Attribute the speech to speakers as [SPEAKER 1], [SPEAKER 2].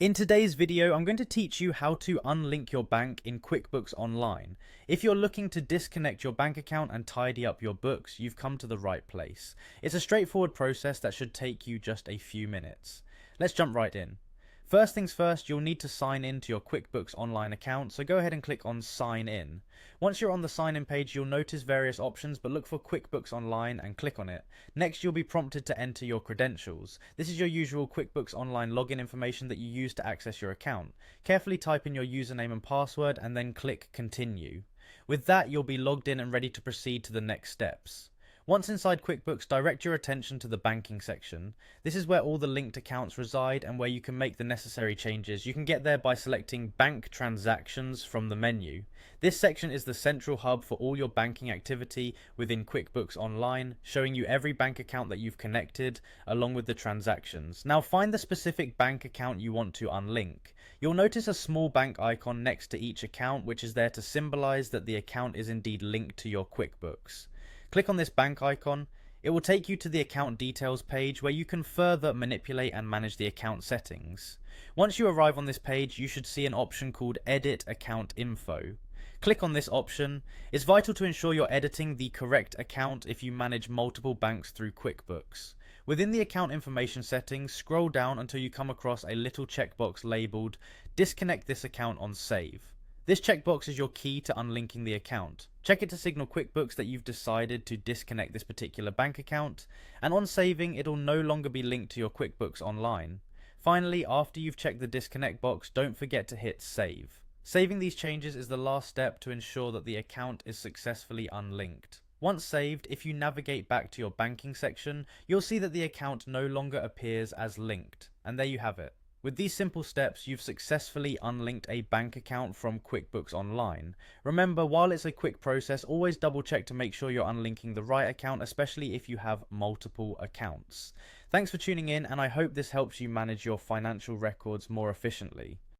[SPEAKER 1] In today's video, I'm going to teach you how to unlink your bank in QuickBooks Online. If you're looking to disconnect your bank account and tidy up your books, you've come to the right place. It's a straightforward process that should take you just a few minutes. Let's jump right in. First things first, you'll need to sign in to your QuickBooks Online account, so go ahead and click on Sign In. Once you're on the sign in page, you'll notice various options, but look for QuickBooks Online and click on it. Next, you'll be prompted to enter your credentials. This is your usual QuickBooks Online login information that you use to access your account. Carefully type in your username and password and then click Continue. With that, you'll be logged in and ready to proceed to the next steps. Once inside QuickBooks, direct your attention to the banking section. This is where all the linked accounts reside and where you can make the necessary changes. You can get there by selecting Bank Transactions from the menu. This section is the central hub for all your banking activity within QuickBooks Online, showing you every bank account that you've connected along with the transactions. Now find the specific bank account you want to unlink. You'll notice a small bank icon next to each account, which is there to symbolize that the account is indeed linked to your QuickBooks. Click on this bank icon. It will take you to the account details page where you can further manipulate and manage the account settings. Once you arrive on this page, you should see an option called Edit Account Info. Click on this option. It's vital to ensure you're editing the correct account if you manage multiple banks through QuickBooks. Within the account information settings, scroll down until you come across a little checkbox labeled Disconnect this account on Save. This checkbox is your key to unlinking the account. Check it to signal QuickBooks that you've decided to disconnect this particular bank account, and on saving, it'll no longer be linked to your QuickBooks Online. Finally, after you've checked the disconnect box, don't forget to hit Save. Saving these changes is the last step to ensure that the account is successfully unlinked. Once saved, if you navigate back to your banking section, you'll see that the account no longer appears as linked, and there you have it. With these simple steps, you've successfully unlinked a bank account from QuickBooks Online. Remember, while it's a quick process, always double check to make sure you're unlinking the right account, especially if you have multiple accounts. Thanks for tuning in, and I hope this helps you manage your financial records more efficiently.